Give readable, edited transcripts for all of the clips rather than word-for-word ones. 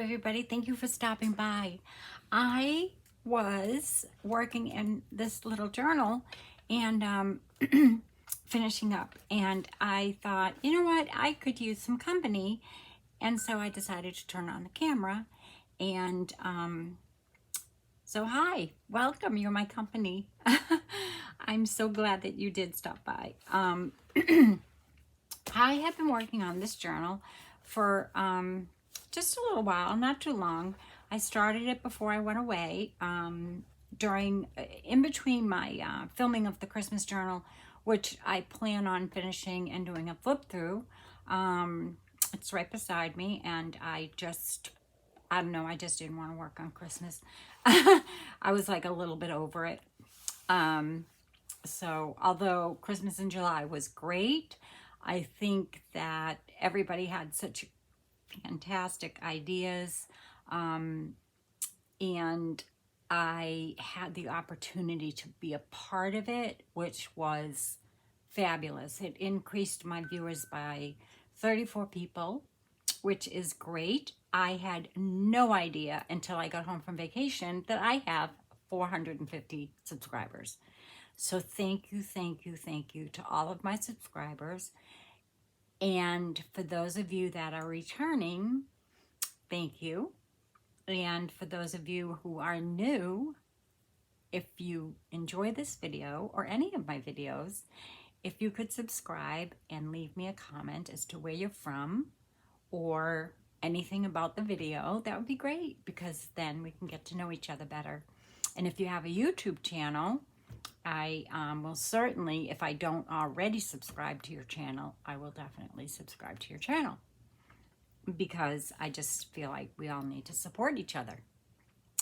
everybody. Thank you for stopping by. I was working in this little journal and finishing up, and I thought, you know what, I could use some company, and so I decided to turn on the camera. And so hi, welcome, you're my company. I'm so glad that you did stop by. I have been working on this journal for just a little while, not too long. I started it before I went away, in between my filming of the Christmas journal, which I plan on finishing and doing a flip through. It's right beside me, and I don't know, I just didn't want to work on Christmas. I was like a little bit over it. So although Christmas in July was great, I think that everybody had such fantastic ideas, and I had the opportunity to be a part of it, which was fabulous. It increased my viewers by 34 people, which is great. I had no idea until I got home from vacation that I have 450 subscribers. So thank you, thank you, thank you to all of my subscribers. And for those of you that are returning, thank you. And for those of you who are new, if you enjoy this video or any of my videos, if you could subscribe and leave me a comment as to where you're from or anything about the video, that would be great, because then we can get to know each other better. And if you have a YouTube channel, I will certainly, if I don't already subscribe to your channel, I will definitely subscribe to your channel, because I just feel like we all need to support each other.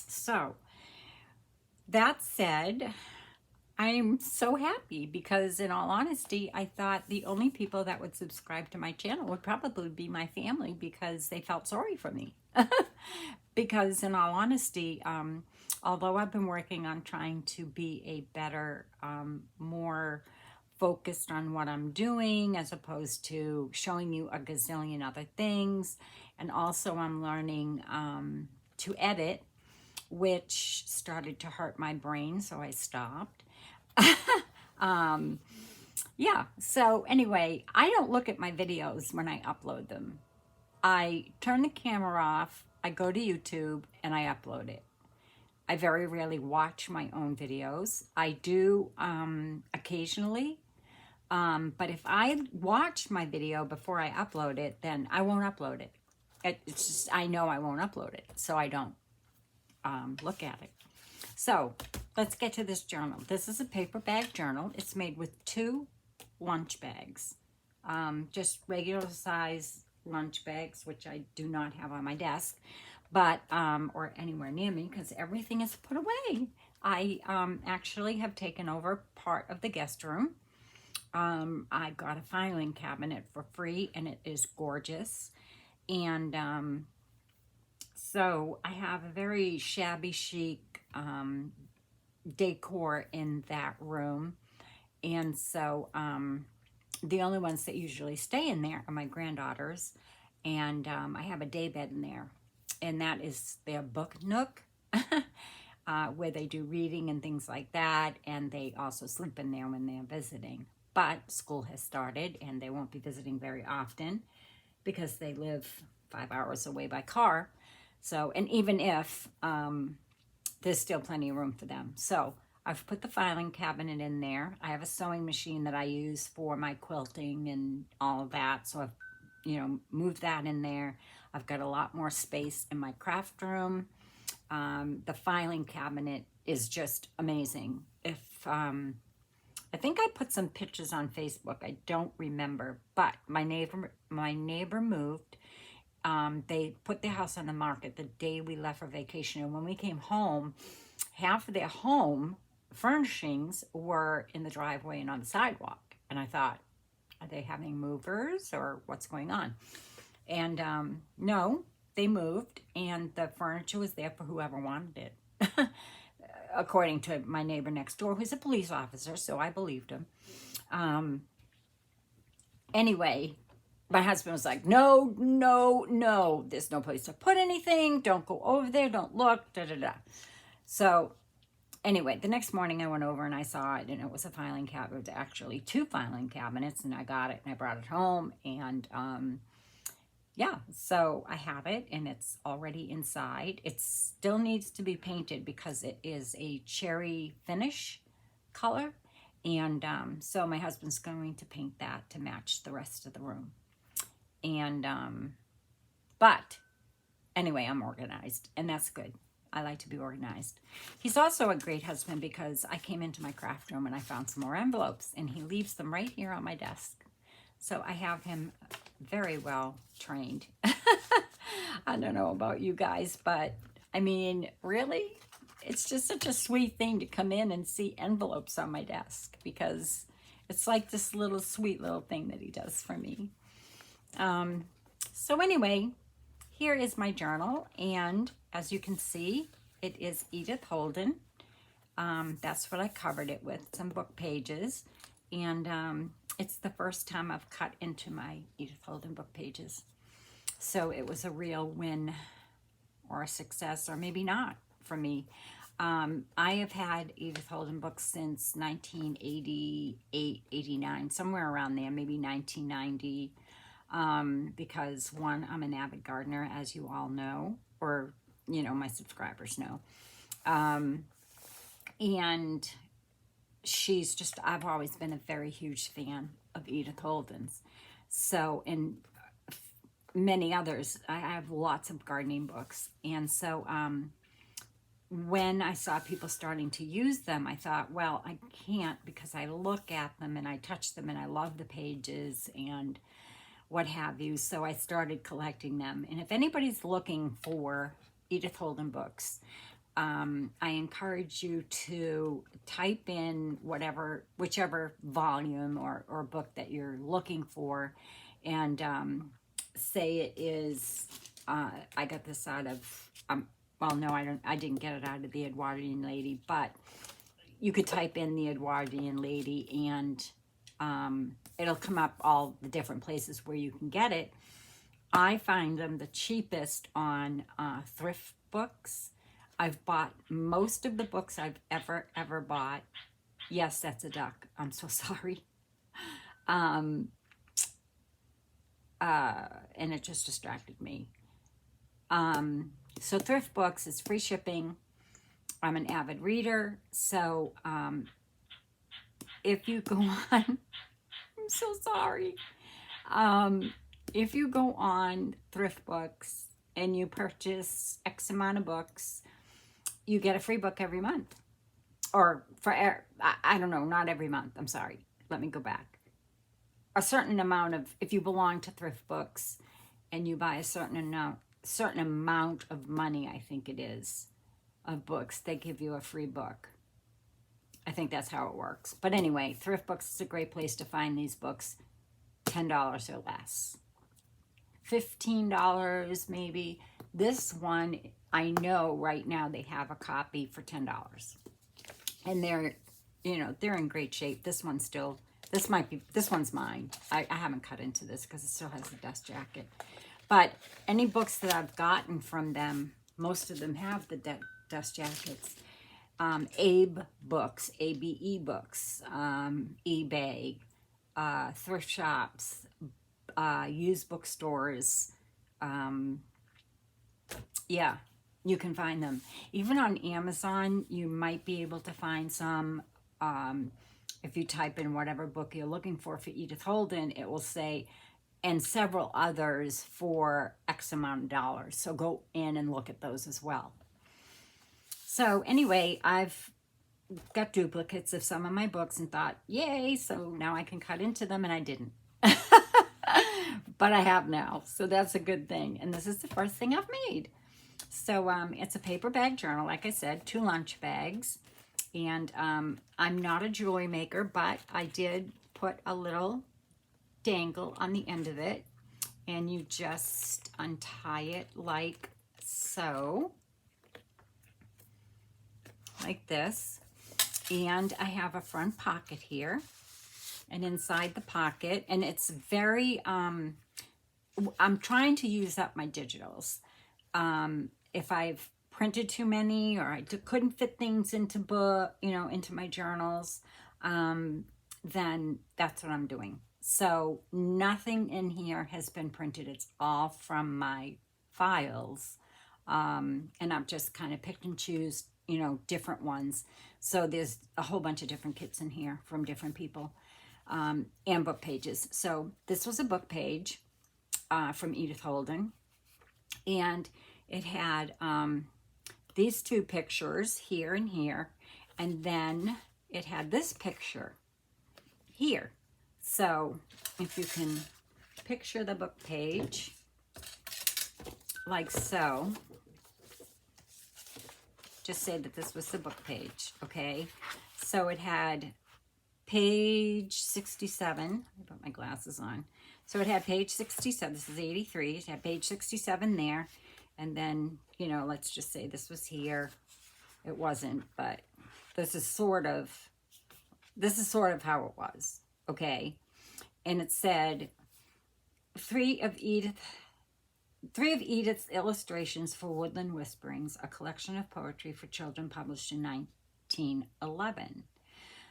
So that said, I'm so happy because, in all honesty, I thought the only people that would subscribe to my channel would probably be my family, because they felt sorry for me. Because in all honesty, although I've been working on trying to be a better, more focused on what I'm doing as opposed to showing you a gazillion other things, and also I'm learning to edit, which started to hurt my brain, so I stopped. Yeah, so anyway, I don't look at my videos when I upload them. I turn the camera off, I go to YouTube, and I upload it. I very rarely watch my own videos. I do occasionally, but if I watch my video before I upload it, then I won't upload it. It's just, I know I won't upload it, so I don't look at it. So let's get to this journal. This is a paper bag journal. It's made with 2 lunch bags, just regular size lunch bags, which I do not have on my desk, but or anywhere near me, because everything is put away. I actually have taken over part of the guest room. I got a filing cabinet for free, and it is gorgeous. And so I have a very shabby chic decor in that room. And so the only ones that usually stay in there are my granddaughters, and I have a day bed in there, and that is their book nook, where they do reading and things like that, and they also sleep in there when they're visiting. But school has started, and they won't be visiting very often because they live 5 hours away by car. So, and even if, there's still plenty of room for them. So I've put the filing cabinet in there. I have a sewing machine that I use for my quilting and all of that. So I've, moved that in there. I've got a lot more space in my craft room. The filing cabinet is just amazing. I think I put some pictures on Facebook. I don't remember, but my neighbor moved. They put their house on the market the day we left for vacation. And when we came home, half of their home furnishings were in the driveway and on the sidewalk. And I thought, are they having movers or what's going on? And no, they moved, and the furniture was there for whoever wanted it. According to my neighbor next door, who's a police officer, so I believed him. Anyway, my husband was like, no, no, no, there's no place to put anything. Don't go over there. Don't look, da, da, da. So anyway, the next morning I went over and I saw it, and it was a filing cabinet. It was actually 2 filing cabinets, and I got it and I brought it home, and yeah, so I have it, and it's already inside. It still needs to be painted because it is a cherry finish color, and so my husband's going to paint that to match the rest of the room. And but anyway, I'm organized, and that's good. I like to be organized. He's also a great husband because I came into my craft room and I found some more envelopes, and he leaves them right here on my desk. So I have him very well trained. I don't know about you guys, but I mean, really, it's just such a sweet thing to come in and see envelopes on my desk, because it's like this little sweet little thing that he does for me. So anyway, here is my journal, and as you can see, it is Edith Holden. That's what I covered it with, some book pages, and it's the first time I've cut into my Edith Holden book pages. So it was a real win or a success, or maybe not for me. I have had Edith Holden books since 1988, 89, somewhere around there, maybe 1990. Because one, I'm an avid gardener, as you all know, or, you know, my subscribers know. And she's just, I've always been a very huge fan of Edith Holden's. So, and many others, I have lots of gardening books. And so, when I saw people starting to use them, I thought, well, I can't, because I look at them and I touch them and I love the pages and what have you. So I started collecting them. And if anybody's looking for Edith Holden books, I encourage you to type in whichever volume or book that you're looking for, and say it is, I got this out of, well, no, I didn't get it out of the Edwardian Lady, but you could type in the Edwardian Lady, and it'll come up all the different places where you can get it. I find them the cheapest on thrift books. I've bought most of the books I've ever bought. Yes, that's a duck. I'm so sorry. And it just distracted me. So thrift books is free shipping. I'm an avid reader. So if you go on, I'm so sorry. If you go on thrift books and you purchase X amount of books, you get a free book every month. Or I don't know, not every month. I'm sorry. Let me go back. A certain amount of, if you belong to thrift books and you buy a certain amount of money, I think it is, of books, they give you a free book. I think that's how it works. But anyway, thrift books is a great place to find these books, $10 or less. $15 maybe. This one, I know right now they have a copy for $10. And they're in great shape. This one's mine. I haven't cut into this because it still has the dust jacket. But any books that I've gotten from them, most of them have the dust jackets. Abe books, ABE books, eBay, thrift shops, used bookstores. Yeah, you can find them. Even on Amazon, you might be able to find some. If you type in whatever book you're looking for Edith Holden, it will say, and several others for X amount of dollars. So go in and look at those as well. So anyway, I've got duplicates of some of my books and thought, yay, so now I can cut into them, and I didn't. But I have now, so that's a good thing. And this is the first thing I've made. So it's a paper bag journal, like I said, 2 lunch bags. And I'm not a jewelry maker, but I did put a little dangle on the end of it. And you just untie it like so. Like this. And I have a front pocket here. And inside the pocket, and it's very, I'm trying to use up my digitals. If I've printed too many, or I couldn't fit things into into my journals, then that's what I'm doing. So nothing in here has been printed. It's all from my files. And I've just kind of picked and choose, different ones. So there's a whole bunch of different kits in here from different people, and book pages. So this was a book page from Edith Holden, and it had these two pictures here and here, and then it had this picture here. So if you can picture the book page like so, just say that this was the book page, okay? So it had page 67. Let me put my glasses on. So it had page 67. This is 83. It had page 67 there. And then, let's just say this was here. It wasn't, but this is sort of how it was, okay? And it said, three of Edith's illustrations for Woodland Whisperings, a collection of poetry for children published in 1911.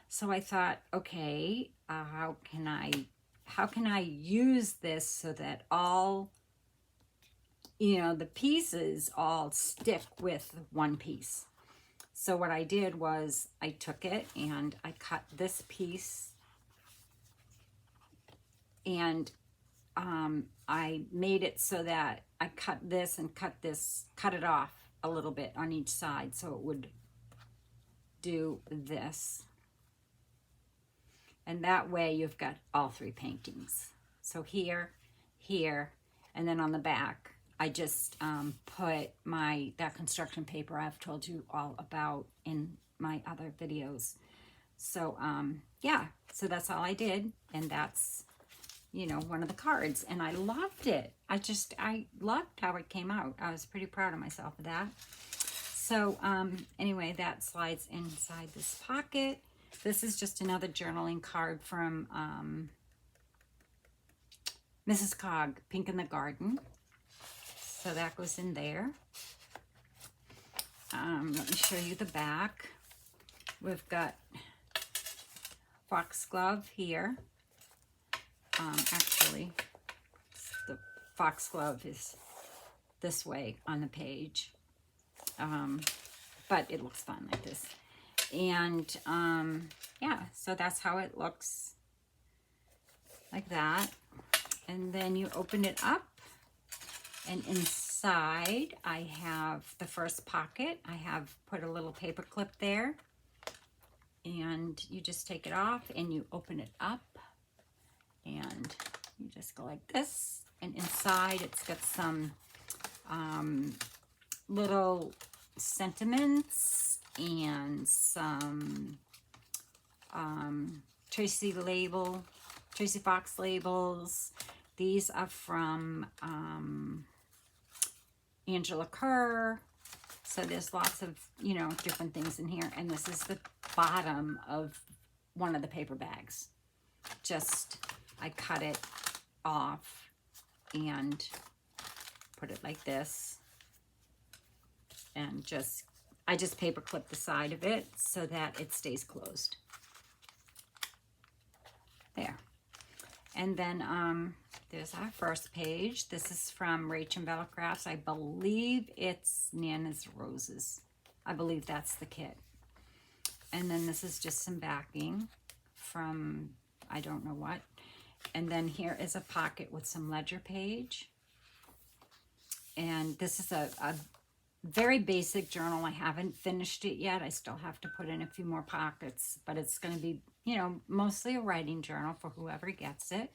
So I thought, okay, how can I use this so that all, the pieces all stick with one piece? So what I did was I took it and I cut this piece, and I made it so that I cut this and cut it off a little bit on each side so it would do this. And that way you've got all three paintings. So here, and then on the back, I just put that construction paper I've told you all about in my other videos. So yeah, so that's all I did, and that's one of the cards, and I loved it. I loved how it came out. I was pretty proud of myself for that. So anyway, that slides inside this pocket. This is just another journaling card from Mrs. Cog, Pink in the Garden. So that goes in there. Let me show you the back. We've got foxglove here. Actually, the foxglove is this way on the page, but it looks fun like this. And yeah, so that's how it looks, like that. And then you open it up, and inside I have the first pocket. I have put a little paper clip there, and you just take it off and you open it up, and you just go like this. And inside it's got some little sentiments and some Tracy Fox labels. These are from Angela Kerr. So there's lots of, different things in here. And this is the bottom of one of the paper bags. I cut it off and put it like this. And I just paper clip the side of it so that it stays closed. There. And then there's our first page. This is from RachandBellaCrafts. I believe it's Nana's Roses. I believe that's the kit. And then this is just some backing from I don't know what. And then here is a pocket with some ledger page. And this is a very basic journal. I haven't finished it yet. I still have to put in a few more pockets, but it's going to be, mostly a writing journal for whoever gets it.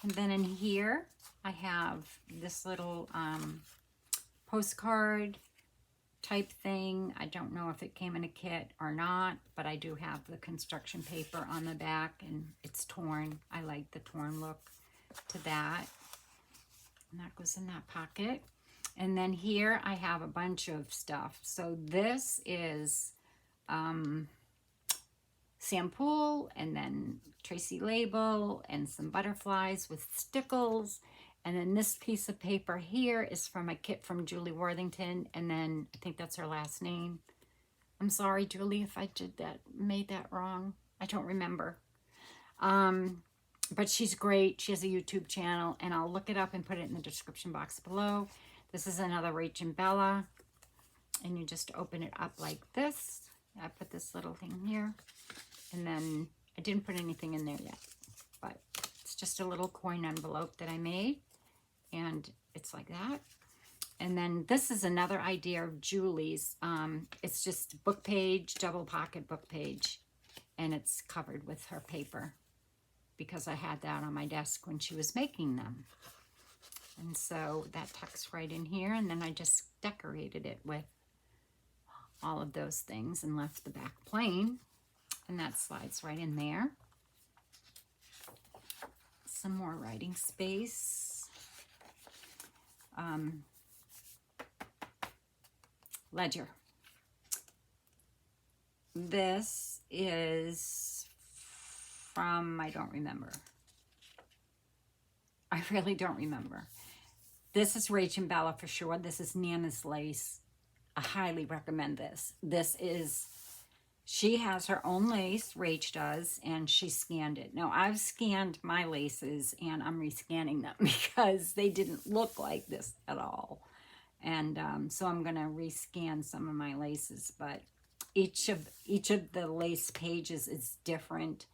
And then in here, I have this little postcard type thing. I don't know if it came in a kit or not, but I do have the construction paper on the back, and it's torn. I like the torn look to that. And that goes in that pocket. And then here I have a bunch of stuff. So this is Sam Poole, and then Tracy Label, and some butterflies with stickles. And then this piece of paper here is from a kit from Julie Worthington. And then I think that's her last name. I'm sorry, Julie, if I made that wrong. I don't remember. But she's great. She has a YouTube channel, and I'll look it up and put it in the description box below. This is another Rach and Bella, and you just open it up like this. I put this little thing here, and then I didn't put anything in there yet, but it's just a little coin envelope that I made, and it's like that. And then this is another idea of Julie's. It's just book page, double pocket book page, and it's covered with her paper, because I had that on my desk when she was making them. And so that tucks right in here, and then I just decorated it with all of those things and left the back plain, and that slides right in there. Some more writing space. Ledger. This is from, I don't remember. I really don't remember. This is Rach and Bella for sure. This is Nana's Lace. I highly recommend this. She has her own lace, Rach does, and she scanned it. Now, I've scanned my laces, and I'm rescanning them because they didn't look like this at all. And so I'm going to rescan some of my laces, but each of the lace pages is different,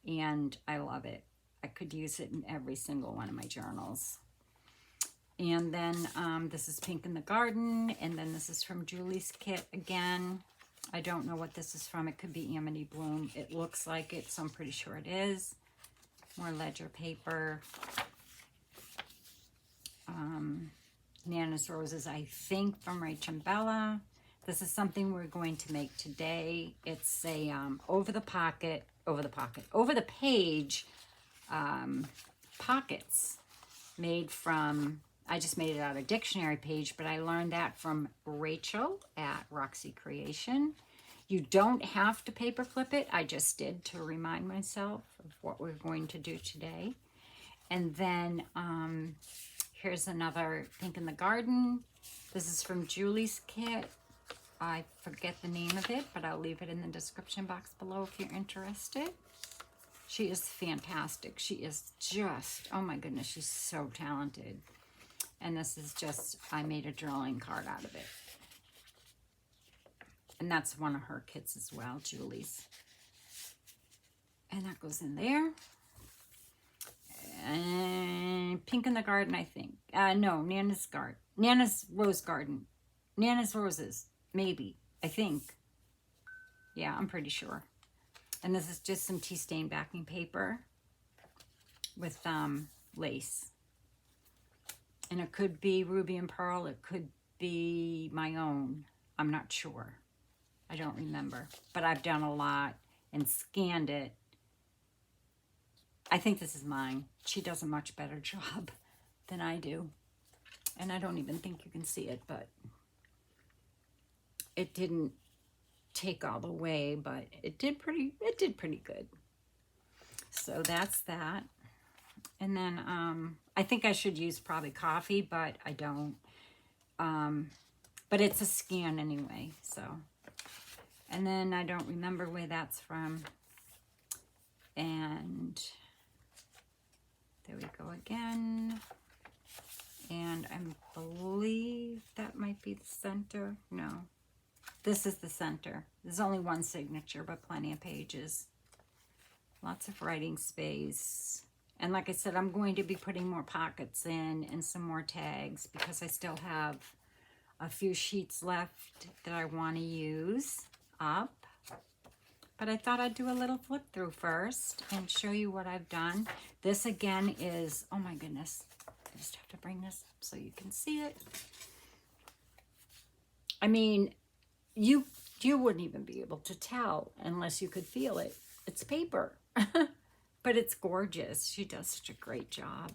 and I love it. I could use it in every single one of my journals. And then this is Pink in the Garden, and then this is from Julie's kit again. I don't know what this is from. It could be Amity Bloom. It looks like it, so I'm pretty sure it is. More ledger paper. Nana's Roses, I think, from Rach and Bella. This is something we're going to make today. It's a over the page pockets made from, I just made it out of a dictionary page, but I learned that from Rachel at Roxy Creation. You don't have to paper clip it. I just did to remind myself of what we're going to do today. And then here's another Pink in the Garden. This is from Julie's kit. I forget the name of it, but I'll leave it in the description box below if you're interested. She is fantastic. She is just, oh my goodness, she's so talented. And this is just, I made a drawing card out of it. And that's one of her kits as well, Julie's. And that goes in there. And Pink in the Garden, I think. No, Nana's Rose Garden. Nana's Roses, maybe, I think. Yeah, I'm pretty sure. And this is just some tea stain backing paper with lace. And it could be Ruby and Pearl. It could be my own. I'm not sure. I don't remember. But I've done a lot and scanned it. I think this is mine. She does a much better job than I do. And I don't even think you can see it, but it didn't take all the way, but it did pretty good. So that's that. And then I think I should use probably coffee, but I don't. But it's a scan anyway, so. And then I don't remember where that's from. And there we go again. And I believe that might be the center. No, this is the center. There's only one signature, but plenty of pages. Lots of writing space. And like I said, I'm going to be putting more pockets in and some more tags because I still have a few sheets left that I want to use up. But I thought I'd do a little flip through first and show you what I've done. This again is, oh my goodness, I just have to bring this up so you can see it. I mean, you wouldn't even be able to tell unless you could feel it. It's paper, but it's gorgeous. She does such a great job.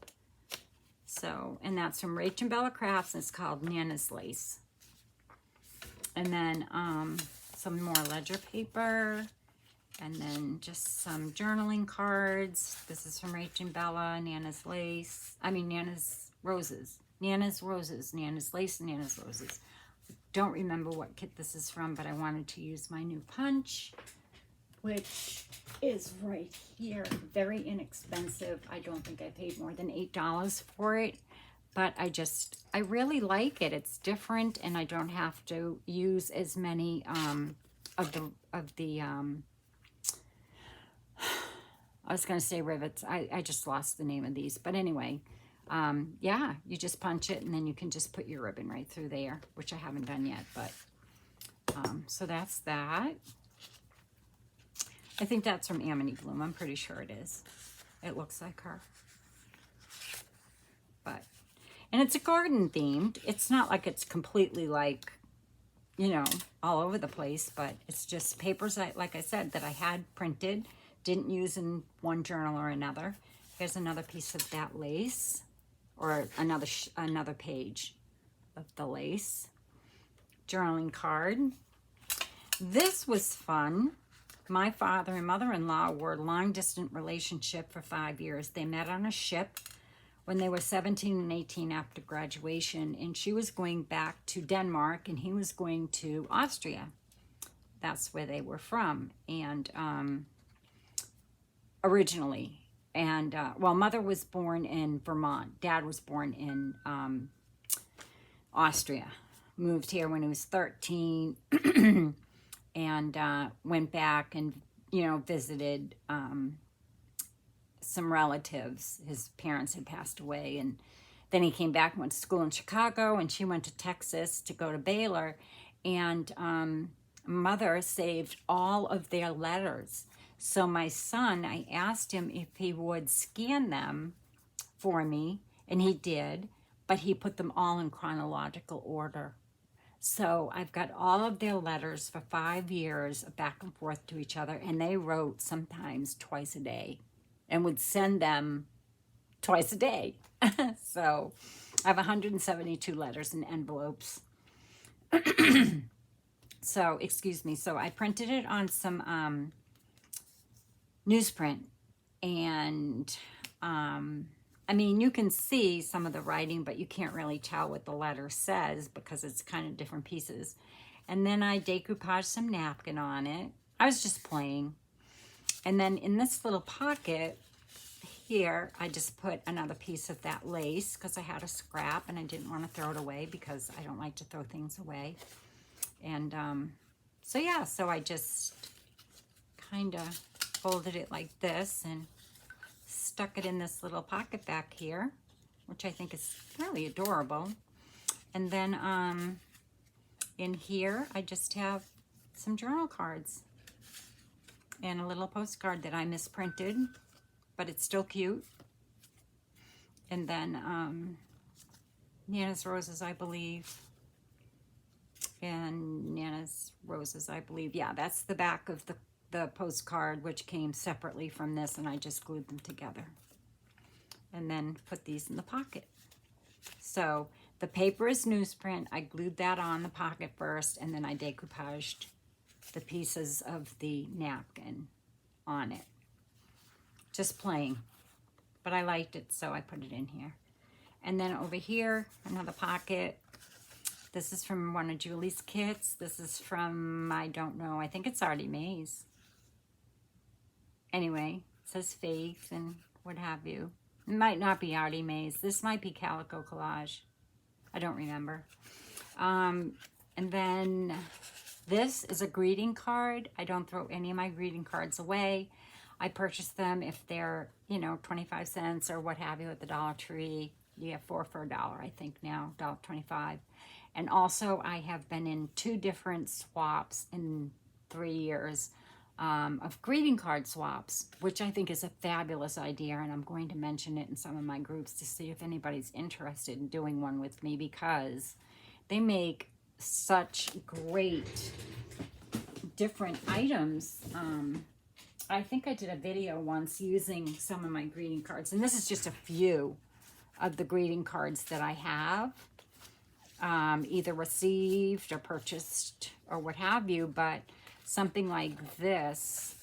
So, and that's from RachandBellaCrafts, and it's called Nana's Lace. And then some more ledger paper. And then just some journaling cards. This is from Rach and Bella, Nana's Roses. Nana's Roses. Nana's Lace and Nana's Roses. Don't remember what kit this is from, but I wanted to use my new punch, which is right here. Very inexpensive. I don't think I paid more than $8 for it, but I really like it. It's different, and I don't have to use as many of the I was going to say rivets. I just lost the name of these, but anyway, yeah, you just punch it, and then you can just put your ribbon right through there, which I haven't done yet, but so that's that. I think that's from Amity Bloom. I'm pretty sure it is. It looks like her. But, and it's a garden themed. It's not like it's completely like, you know, all over the place, but it's just papers, like I said, that I had printed, didn't use in one journal or another. Here's another piece of that lace, or another page of the lace. Journaling card. This was fun. My father and mother-in-law were a long-distance relationship for 5 years. They met on a ship when they were 17 and 18 after graduation, and she was going back to Denmark, and he was going to Austria. That's where they were from, and originally. And, well, mother was born in Vermont. Dad was born in Austria. Moved here when he was 13 and went back and, you know, visited some relatives. His parents had passed away, and then he came back and went to school in Chicago, and she went to Texas to go to Baylor, and mother saved all of their letters. So my son, I asked him if he would scan them for me, and he did, but he put them all in chronological order. So I've got all of their letters for 5 years back and forth to each other, and they wrote sometimes twice a day and would send them twice a day. So I have 172 letters in envelopes. So, excuse me. So I printed it on some newsprint, and I mean, you can see some of the writing, but you can't really tell what the letter says because it's kind of different pieces. And then I decoupaged some napkin on it. I was just playing. And then in this little pocket here, I just put another piece of that lace because I had a scrap and I didn't want to throw it away because I don't like to throw things away. And so yeah, so I just kind of folded it like this and stuck it in this little pocket back here, which I think is really adorable. And then in here, I just have some journal cards and a little postcard that I misprinted, but it's still cute. And then Nana's Roses, I believe. And Nana's Roses, I believe. Yeah, that's the back of the postcard, which came separately from this, and I just glued them together. And then put these in the pocket. So the paper is newsprint. I glued that on the pocket first, and then I decoupaged the pieces of the napkin on it. Just plain. But I liked it, so I put it in here. And then over here, another pocket. This is from one of Julie's kits. This is from, I don't know, I think it's Artie Mae's. Anyway, it says Faith and what have you. It might not be Artie Mae's. This might be Calico Collage. I don't remember. And then this is a greeting card. I don't throw any of my greeting cards away. I purchase them if they're, you know, 25 cents or what have you at the Dollar Tree. You have 4 for $1, I think now, $1.25. And also I have been in 2 different swaps in 3 years of greeting card swaps, which I think is a fabulous idea, and I'm going to mention it in some of my groups to see if anybody's interested in doing one with me, because they make such great different items. I think I did a video once using some of my greeting cards, and this is just a few of the greeting cards that I have, either received or purchased or what have you, but something like this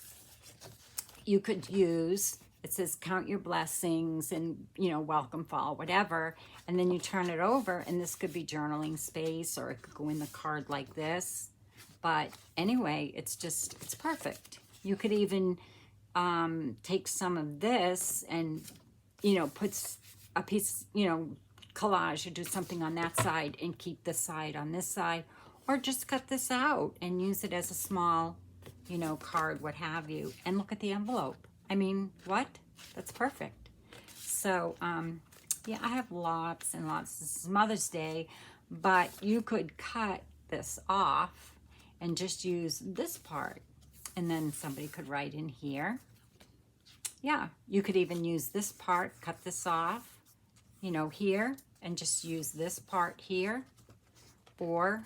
you could use it says count your blessings and, you know, welcome fall, whatever. And then you turn it over and this could be journaling space, or it could go in the card like this. But anyway, it's perfect. You could even take some of this and, you know, put a piece, you know, collage or do something on that side and keep this side on this side, or just cut this out and use it as a small, you know, card, what have you. And look at the envelope. I mean, what? That's perfect. So, yeah, I have lots and lots. This is Mother's Day, but you could cut this off and just use this part. And then somebody could write in here. Yeah, you could even use this part, cut this off, you know, here, and just use this part here. Or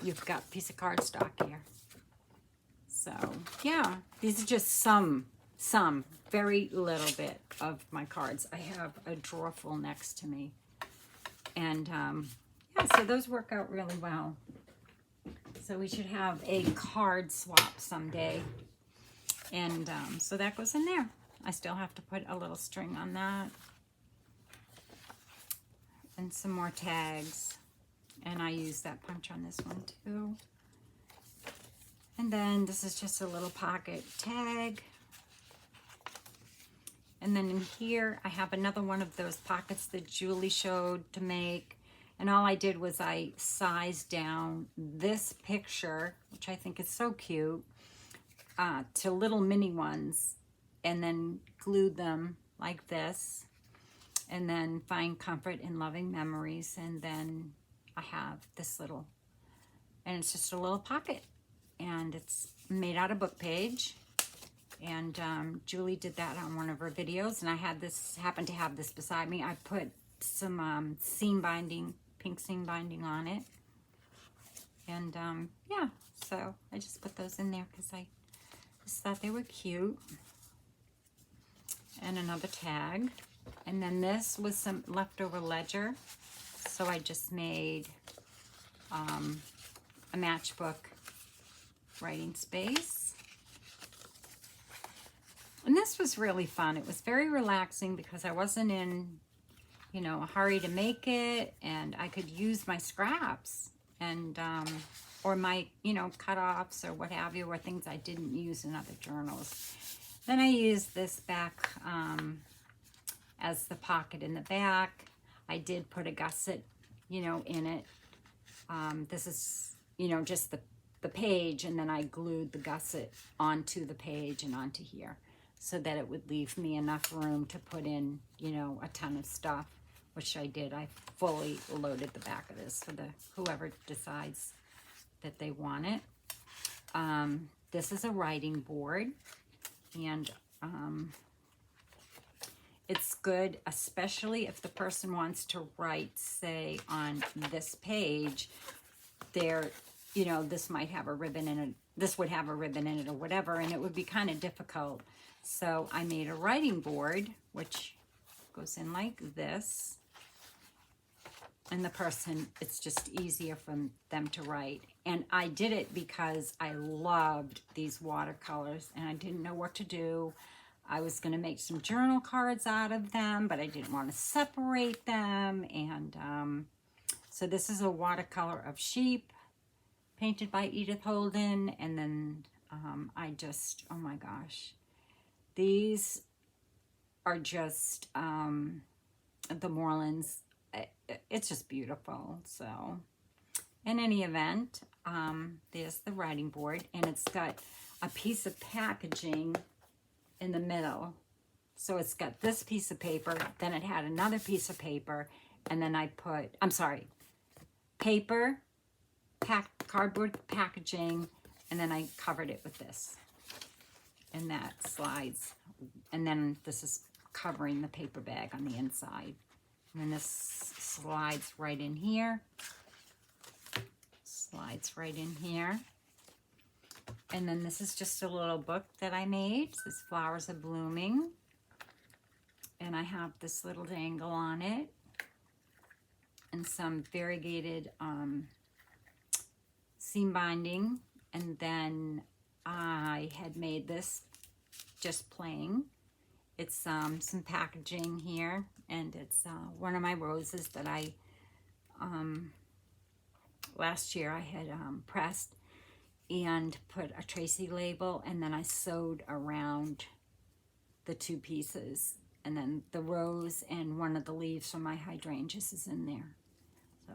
you've got a piece of cardstock here. So, yeah, these are just some, very little bit of my cards. I have a drawer full next to me. And, yeah, so those work out really well. So we should have a card swap someday. And so that goes in there. I still have to put a little string on that. And some more tags. And I use that punch on this one too. And then this is just a little pocket tag. And then in here, I have another one of those pockets that Julie showed to make. And all I did was I sized down this picture, which I think is so cute, to little mini ones, and then glued them like this. And then find comfort in loving memories. And then I have this little, and it's just a little pocket. And it's made out of book page. And Julie did that on one of her videos. And I had this, happened to have this beside me. I put some seam binding, pink seam binding on it. And yeah, so I just put those in there because I just thought they were cute. And another tag. And then this was some leftover ledger. So I just made a matchbook writing space. And this was really fun. It was very relaxing because I wasn't in, you know, a hurry to make it, and I could use my scraps and or my, you know, cut-offs or what have you, or things I didn't use in other journals. Then I used this back as the pocket in the back. I did put a gusset, you know, in it. This is, you know, just the page, and then I glued the gusset onto the page and onto here so that it would leave me enough room to put in, you know, a ton of stuff, which I did. I fully loaded the back of this for the whoever decides that they want it. This is a writing board, and it's good, especially if the person wants to write, say, on this page, there, you know, this might have a ribbon in it, this would have a ribbon in it or whatever, and it would be kind of difficult. So I made a writing board, which goes in like this. And the person, it's just easier for them to write. And I did it because I loved these watercolors and I didn't know what to do. I was going to make some journal cards out of them, but I didn't want to separate them. And so this is a watercolor of sheep painted by Edith Holden. And then I just, oh my gosh, these are just the Morelands. It's just beautiful. So in any event, there's the writing board, and it's got a piece of packaging in the middle. So it's got this piece of paper, then it had another piece of paper, and then I put, I'm sorry, paper, cardboard packaging, and then I covered it with this. And that slides. And then this is covering the paper bag on the inside. And then this slides right in here. Slides right in here. And then this is just a little book that I made. It says Flowers Are Blooming. And I have this little dangle on it. And some variegated seam binding. And then I had made this just plain. It's some packaging here, and it's one of my roses that I last year I had pressed and put a Tracy label, and then I sewed around the two pieces, and then the rose and one of the leaves from my hydrangeas is in there. So,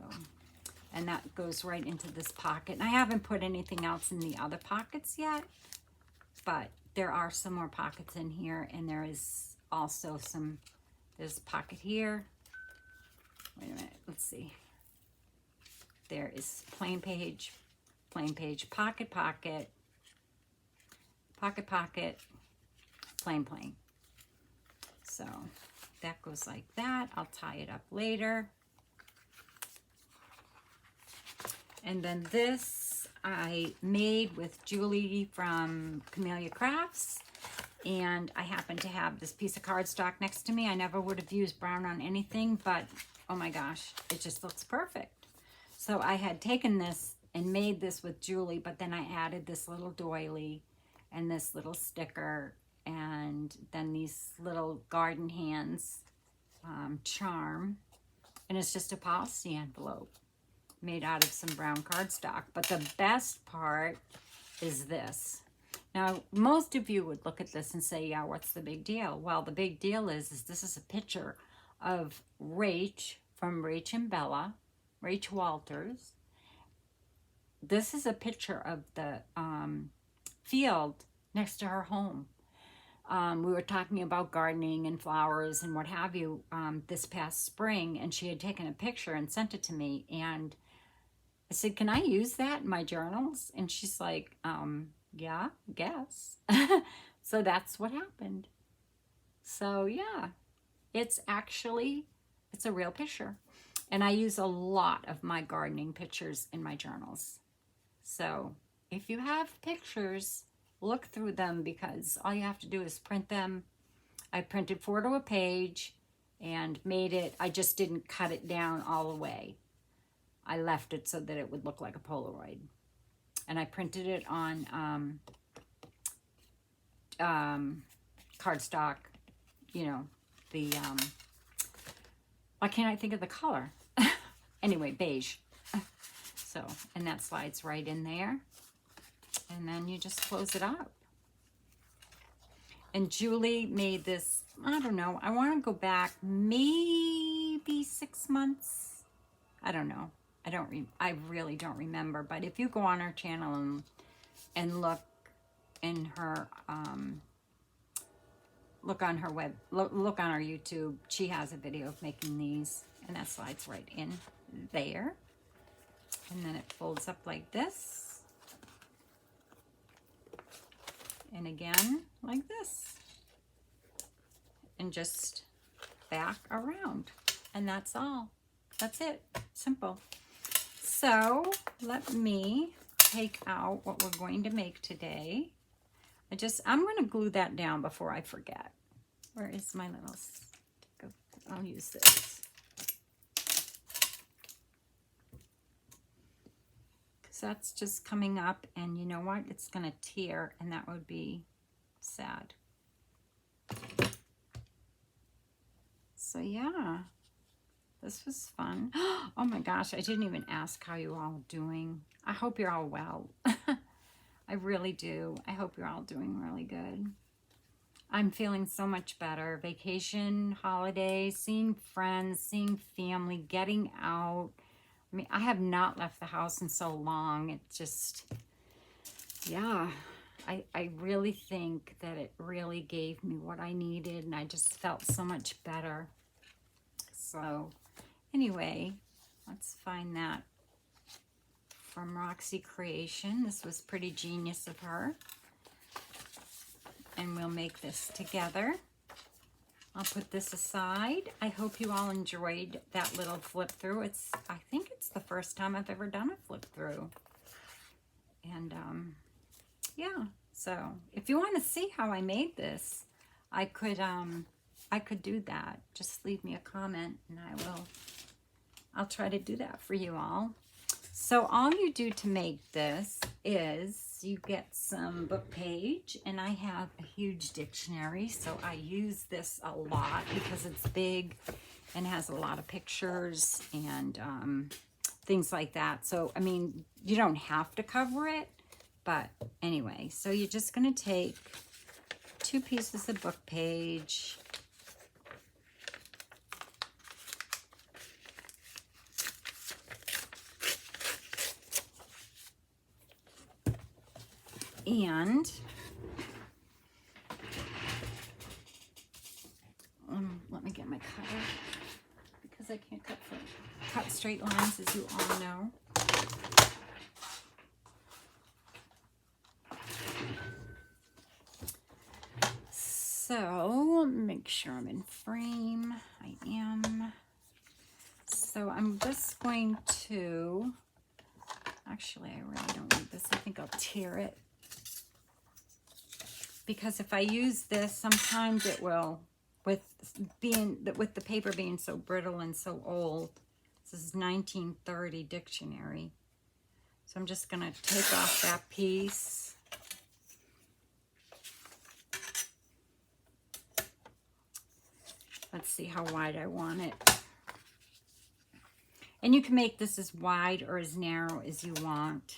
and that goes right into this pocket. And I haven't put anything else in the other pockets yet, but there are some more pockets in here, and there is also some, there's a pocket here. Wait a minute, let's see. There is plain page, pocket, pocket, pocket, pocket, plain. So that goes like that. I'll tie it up later. And then this I made with Julie from CameliaCrafts, and I happen to have this piece of cardstock next to me. I never would have used brown on anything, but oh my gosh, it just looks perfect. So I had taken this and made this with Julie, but then I added this little doily and this little sticker, and then these little garden hands charm, and it's just a policy envelope made out of some brown cardstock. But the best part is this. Now, most of you would look at this and say, yeah, what's the big deal? Well, the big deal is this is a picture of Rach from RachandBella, Rach Walters. This is a picture of the field next to her home. We were talking about gardening and flowers and what have you this past spring, and she had taken a picture and sent it to me, and I said, can I use that in my journals? And she's like, yeah, I guess. So that's what happened. So yeah, it's a real picture. And I use a lot of my gardening pictures in my journals. So if you have pictures, look through them, because all you have to do is print them. I printed 4 to a page and made it, I just didn't cut it down all the way. I left it so that it would look like a Polaroid. And I printed it on cardstock, you know, the, why can't I think of the color? Anyway, beige. So, and that slides right in there. And then you just close it up. And Julie made this, I don't know, I want to go back maybe 6 months. I don't know. I really don't remember. But if you go on her channel and look in her, look on her YouTube, she has a video of making these, and that slides right in there. And then it folds up like this. And again, like this. And just back around. And that's all. That's it. Simple. So let me take out what we're going to make today. I'm going to glue that down before I forget. Where is my little stick? I'll use this. Because that's just coming up, and you know what? It's going to tear, and that would be sad. So yeah, this was fun. Oh my gosh, I didn't even ask how you all doing. I hope you're all well. I really do. I hope you're all doing really good. I'm feeling so much better. Vacation, holidays, seeing friends, seeing family, getting out. I mean, I have not left the house in so long. It just, yeah, I really think that it really gave me what I needed, and I just felt so much better. So anyway, let's find that from Roxy Creation. This was pretty genius of her. And we'll make this together. I'll put this aside. I hope you all enjoyed that little flip through. I think it's the first time I've ever done a flip through. And yeah, so if you want to see how I made this, I could do that. Just leave me a comment and I'll try to do that for you all. So all you do to make this is you get some book page, and I have a huge dictionary, so I use this a lot because it's big and has a lot of pictures and things like that. So, I mean, you don't have to cover it, but anyway, so you're just going to take 2 pieces of book page, and let me get my cutter because I can't cut straight lines, as you all know. So make sure I'm in frame. I am. So I'm just going to, actually I really don't need this. I think I'll tear it, because if I use this, sometimes it will, with the paper being so brittle and so old. This is 1930 dictionary. So I'm just going to take off that piece. Let's see how wide I want it. And you can make this as wide or as narrow as you want.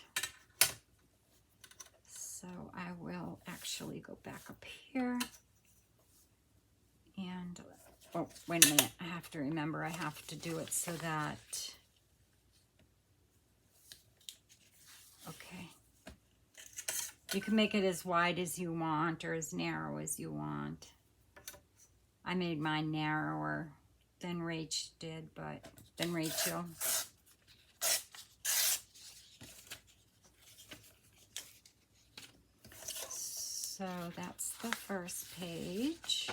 So I will actually go back up here. And, oh, wait a minute. I have to remember I have to do it so that, okay. You can make it as wide as you want or as narrow as you want. I made mine narrower than Rach did, but than Rachel. So that's the first page.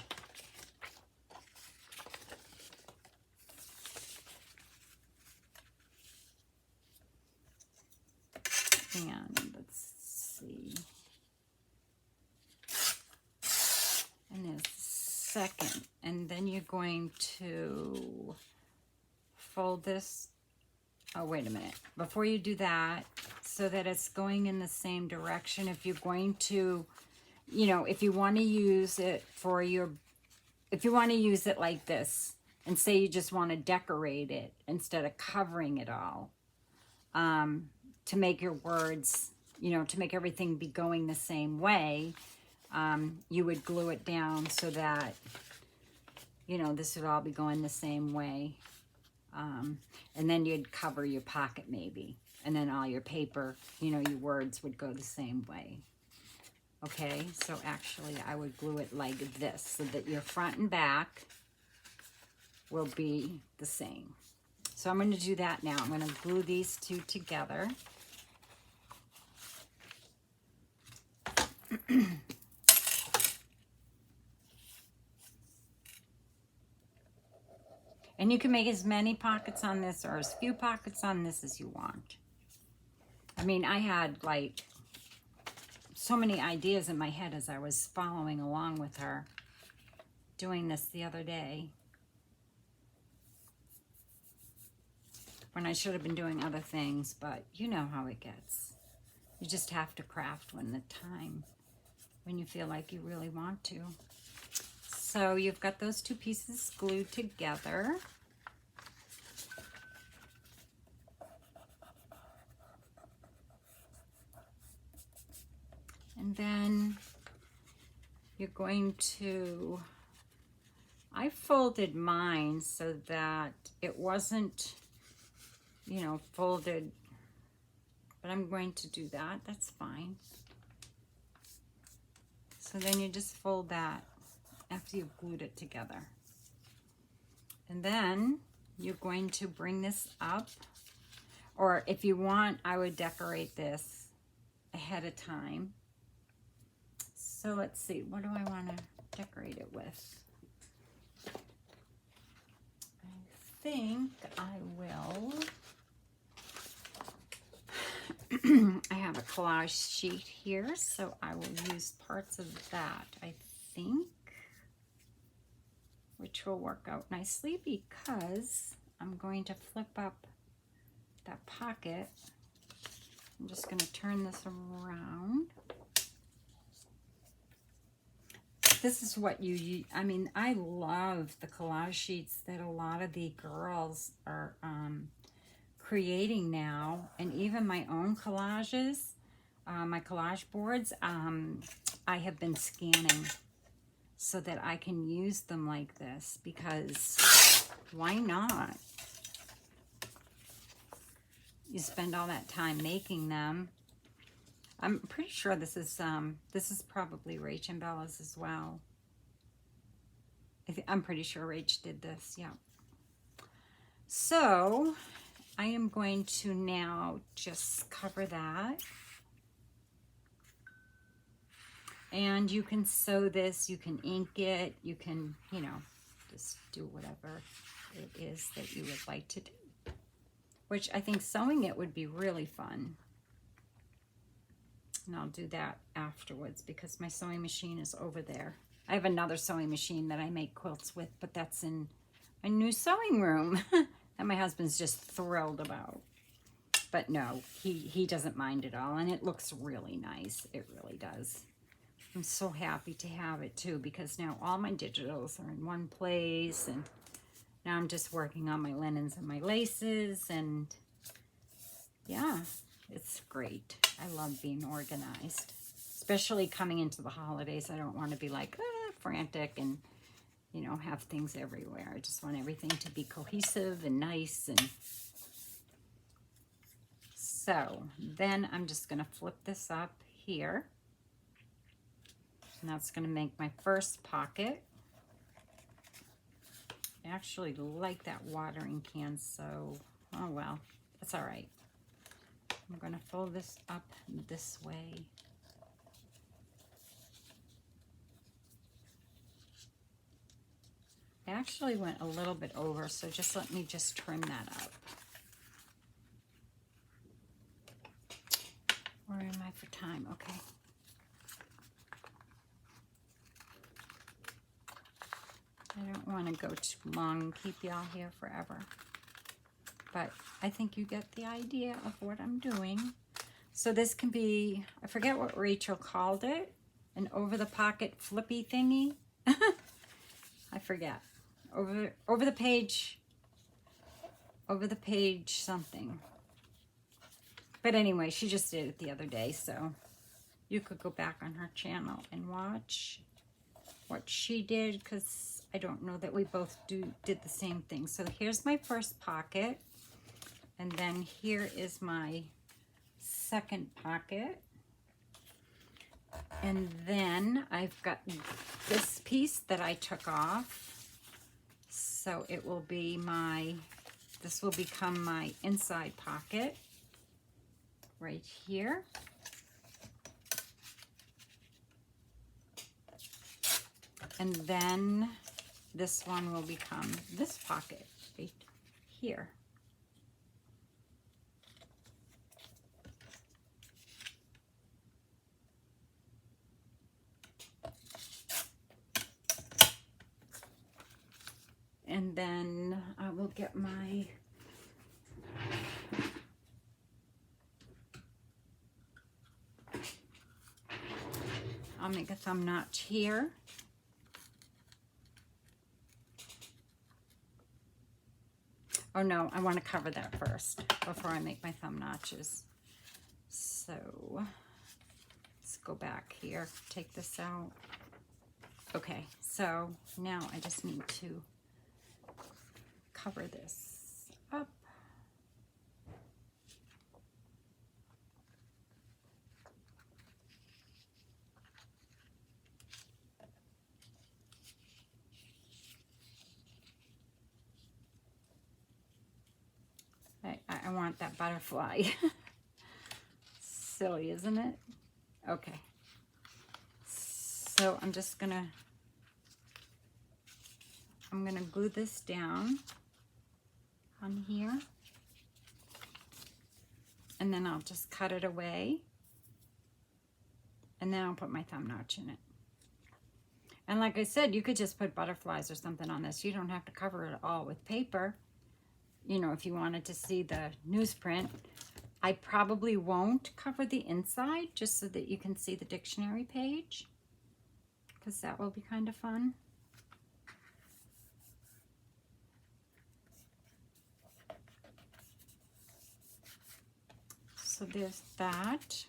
And let's see. And there's the second. And then you're going to fold this. Oh, wait a minute. Before you do that, so that it's going in the same direction, if you're going to, you know, if you want to use it for your, if you want to use it like this, and say you just want to decorate it instead of covering it all, to make your words, you know, to make everything be going the same way, you would glue it down so that, you know, this would all be going the same way. And then you'd cover your pocket maybe. And then all your paper, you know, your words would go the same way. Okay, so actually I would glue it like this so that your front and back will be the same. So I'm going to do that now. I'm going to glue these two together. And you can make as many pockets on this or as few pockets on this as you want. I mean, I had like so many ideas in my head as I was following along with her doing this the other day, when I should have been doing other things, but you know how it gets. You just have to craft when you feel like you really want to. So you've got those 2 pieces glued together. And then you're going to, I folded mine so that it wasn't, you know, folded, but I'm going to do that. That's fine. So then you just fold that after you've glued it together. And then you're going to bring this up, or if you want, I would decorate this ahead of time. So let's see, what do I want to decorate it with? I think I will. I have a collage sheet here, so I will use parts of that, I think, which will work out nicely because I'm going to flip up that pocket I'm just going to turn this around. This is what I mean, I love the collage sheets that a lot of the girls are creating now, and even my own collages, my collage boards, I have been scanning so that I can use them like this, because why not? You spend all that time making them. I'm pretty sure this is probably Rach and Bella's as well. I'm pretty sure Rach did this, yeah. So I am going to now just cover that. And you can sew this, you can ink it, you can, you know, just do whatever it is that you would like to do. Which I think sewing it would be really fun. And I'll do that afterwards because my sewing machine is over there. I have another sewing machine that I make quilts with, but that's in my new sewing room that my husband's just thrilled about. But no, he doesn't mind at all, and it looks really nice. It really does. I'm so happy to have it too, because now all my digitals are in one place, and now I'm just working on my linens and my laces, and yeah, it's great. I love being organized, especially coming into the holidays. I don't want to be like frantic and, you know, have things everywhere. I just want everything to be cohesive and nice. And so then I'm just going to flip this up here, and that's going to make my first pocket. I actually like that watering can, so, oh well, that's all right. I'm going to fold this up this way. I actually went a little bit over, so just let me just trim that up. Where am I for time? Okay. I don't want to go too long and keep y'all here forever. But I think you get the idea of what I'm doing. So this can be, I forget what Rachel called it, an over-the-pocket flippy thingy. I forget. Over the page something. But anyway, she just did it the other day, so you could go back on her channel and watch what she did, because I don't know that we both did the same thing. So here's my first pocket, and then here is my second pocket, and then I've got this piece that I took off, so it will be this will become my inside pocket right here. And then this one will become this pocket right here. And then I will get I'll make a thumb notch here. Oh no, I want to cover that first before I make my thumb notches. So let's go back here, take this out. Okay, so now I just need to cover this up. I want that butterfly. Silly, isn't it? Okay. So I'm gonna glue this down on here, and then I'll just cut it away, and then I'll put my thumb notch in it. And like I said, you could just put butterflies or something on this. You don't have to cover it all with paper, you know, if you wanted to see the newsprint. I probably won't cover the inside just so that you can see the dictionary page, because that will be kind of fun. So there's that.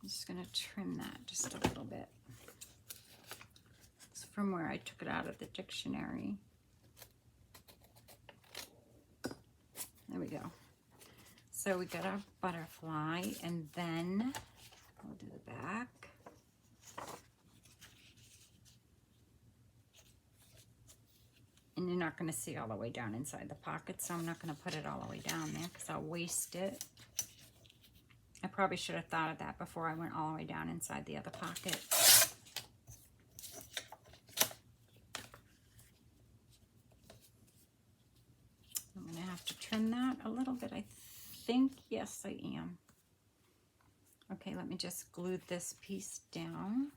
I'm just going to trim that just a little bit. It's from where I took it out of the dictionary. There we go. So we got our butterfly, and then we'll do the back. And you're not going to see all the way down inside the pocket, so I'm not going to put it all the way down there because I'll waste it. I probably should have thought of that before I went all the way down inside the other pocket. I'm going to have to trim that a little bit, I think. Yes, I am. Okay, let me just glue this piece down.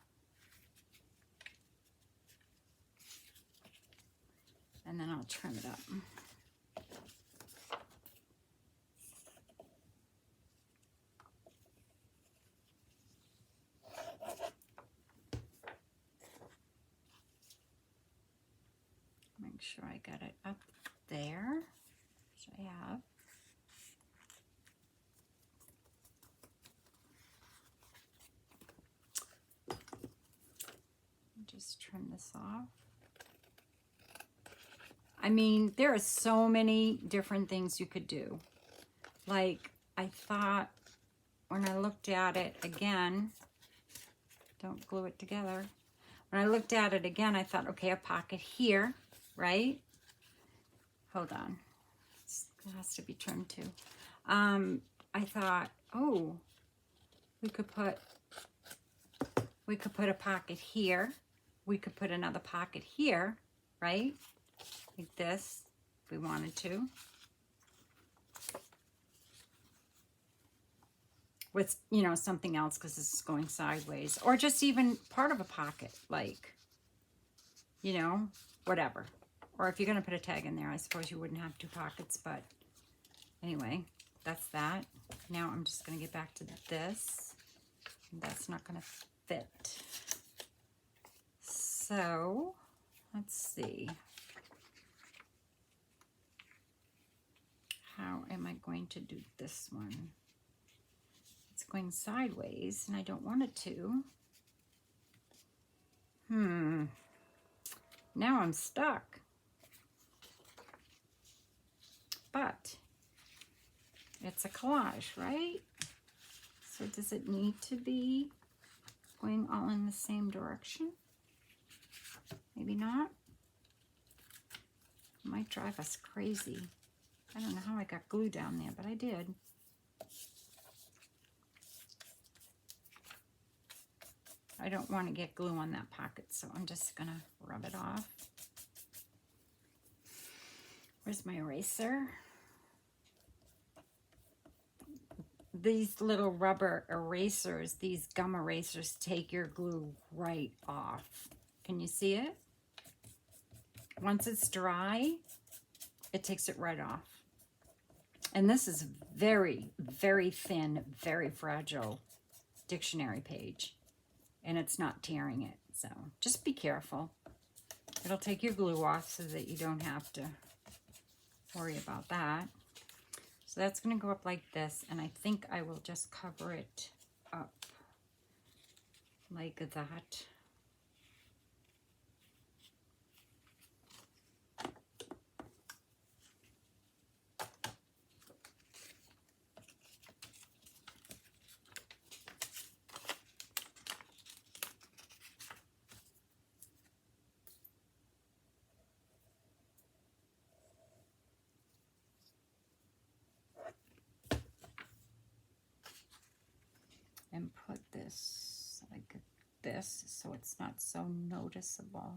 And then I'll trim it up. Make sure I got it up there, which I have. Just trim this off. I mean, there are so many different things you could do. Like, I thought when I looked at it again, don't glue it together. When I looked at it again, I thought, okay, a pocket here, right? Hold on. It has to be trimmed too. I thought, oh, we could put a pocket here. We could put another pocket here, right? Like this, if we wanted to. With, you know, something else because this is going sideways. Or just even part of a pocket, like, you know, whatever. Or if you're going to put a tag in there, I suppose you wouldn't have two pockets, but anyway, that's that. Now I'm just going to get back to this. That's not going to fit. So, let's see. How am I going to do this one? It's going sideways, and I don't want it to. Now I'm stuck. But it's a collage, right? So does it need to be going all in the same direction? Maybe not. It might drive us crazy. I don't know how I got glue down there, but I did. I don't want to get glue on that pocket, so I'm just going to rub it off. Where's my eraser? These little rubber erasers, these gum erasers, take your glue right off. Can you see it? Once it's dry, it takes it right off. And this is very, very thin, very fragile dictionary page. And it's not tearing it, so just be careful. It'll take your glue off so that you don't have to worry about that. So that's going to go up like this, and I think I will just cover it up like that. And put this like this so it's not so noticeable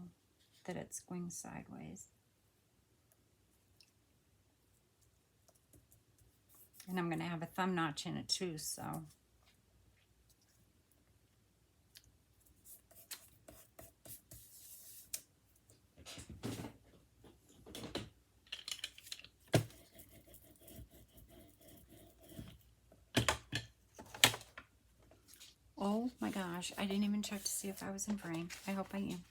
that it's going sideways. And I'm going to have a thumb notch in it too, so. Oh my gosh, I didn't even check to see if I was in frame. I hope I am.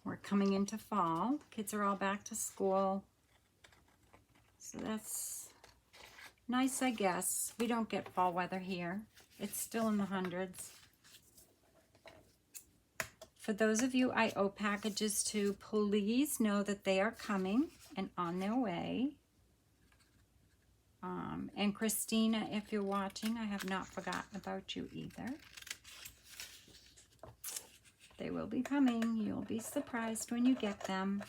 We're coming into fall. Kids are all back to school. So that's nice, I guess. We don't get fall weather here. It's still in the hundreds. For those of you I owe packages to, please know that they are coming and on their way. And Christina, if you're watching, I have not forgotten about you either. They will be coming. You'll be surprised when you get them.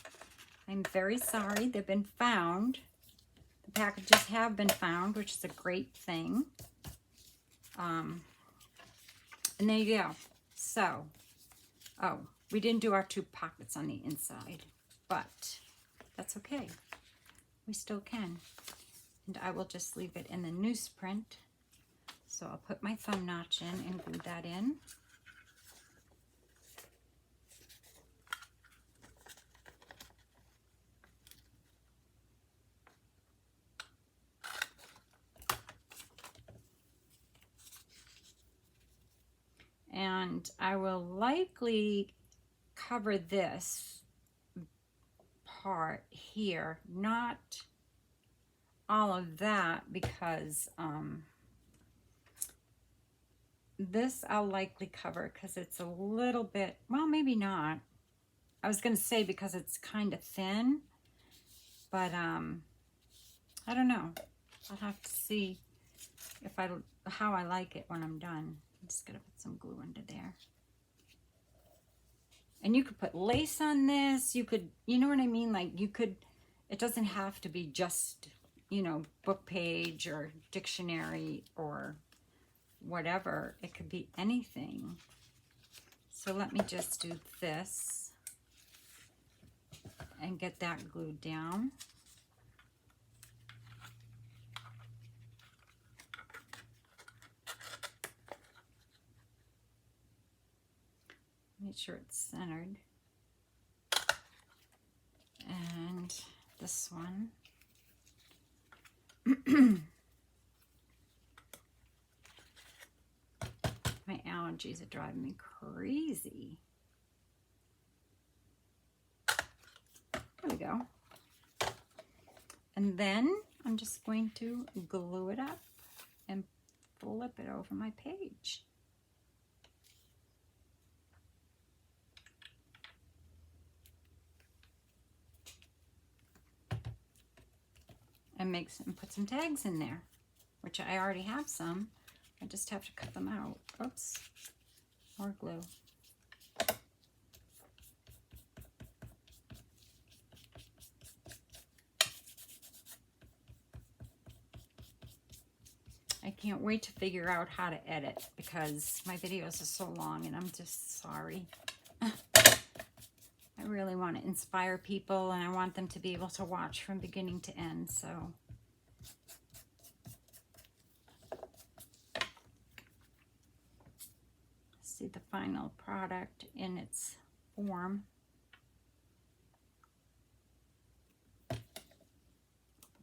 I'm very sorry. They've been found. The packages have been found, which is a great thing. And there you go. So, oh, we didn't do our 2 pockets on the inside, but that's okay. We still can. And I will just leave it in the newsprint. So I'll put my thumb notch in and glue that in. And I will likely cover this part here, not all of that, because this I'll likely cover because it's a little bit, well, maybe not. I was going to say because it's kind of thin, but I don't know. I'll have to see if how I like it when I'm done. I'm just going to put some glue under there. And you could put lace on this. You could, you know what I mean? Like you could, it doesn't have to be just, you know, book page or dictionary or whatever. It could be anything. So let me just do this and get that glued down. Make sure it's centered. And this one. My allergies are driving me crazy. There we go. And then I'm just going to glue it up and flip it over my page. And put some tags in there, which I already have some. I just have to cut them out. Oops, more glue. I can't wait to figure out how to edit because my videos are so long and I'm just sorry. I really want to inspire people and I want them to be able to watch from beginning to end, so. See the final product in its form. Put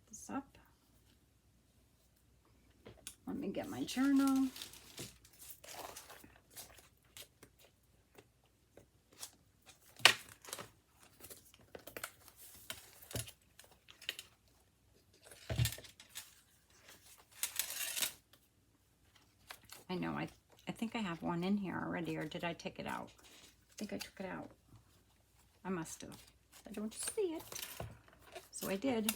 this up. Let me get my journal. I know, I think I have one in here already, or did I take it out? I think I took it out. I must have. I don't see it. So I did.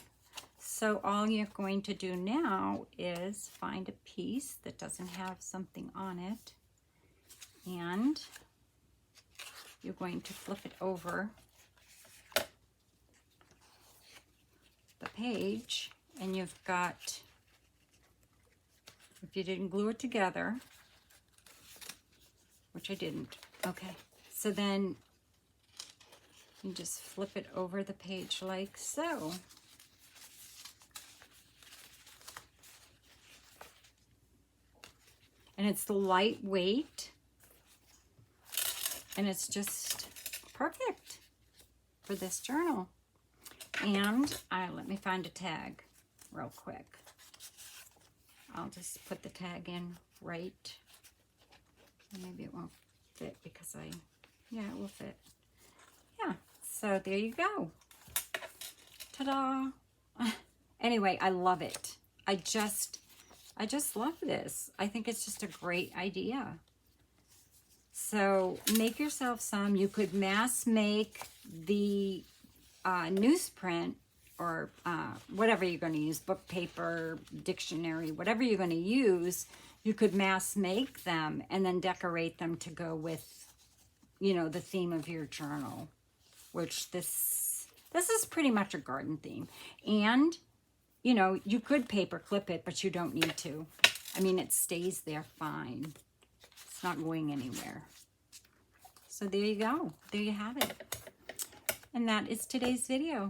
So all you're going to do now is find a piece that doesn't have something on it. And you're going to flip it over the page. And you've got, if you didn't glue it together, which I didn't. Okay, so then You just flip it over the page like so. And it's lightweight, and it's just perfect for this journal. And let me find a tag real quick. I'll just put the tag in right. Maybe it won't fit because yeah, it will fit. Yeah, so there you go. Ta-da! Anyway, I love it. I just love this. I think it's just a great idea. So make yourself some. You could mass make the newsprint or whatever you're going to use, book paper, dictionary, whatever you're going to use. You could mass make them and then decorate them to go with, you know, the theme of your journal, which this is pretty much a garden theme. And you know, you could paper clip it, but you don't need to. I mean, it stays there fine. It's not going anywhere. So there you go. There you have it. And that is today's video.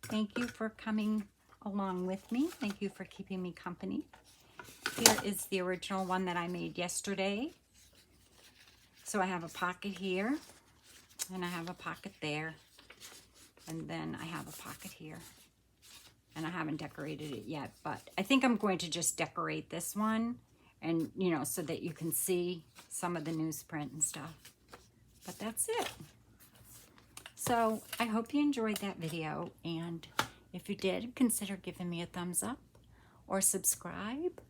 Thank you for coming along with me. Thank you for keeping me company. Here is the original one that I made yesterday. So I have a pocket here, and I have a pocket there, and then I have a pocket here. And I haven't decorated it yet, but I think I'm going to just decorate this one, and you know, so that you can see some of the newsprint and stuff. But that's it. So I hope you enjoyed that video, and if you did, consider giving me a thumbs up or subscribe,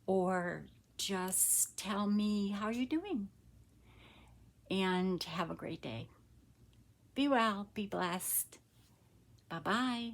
or just tell me how you're doing. And have a great day. Be well, be blessed. Bye-bye.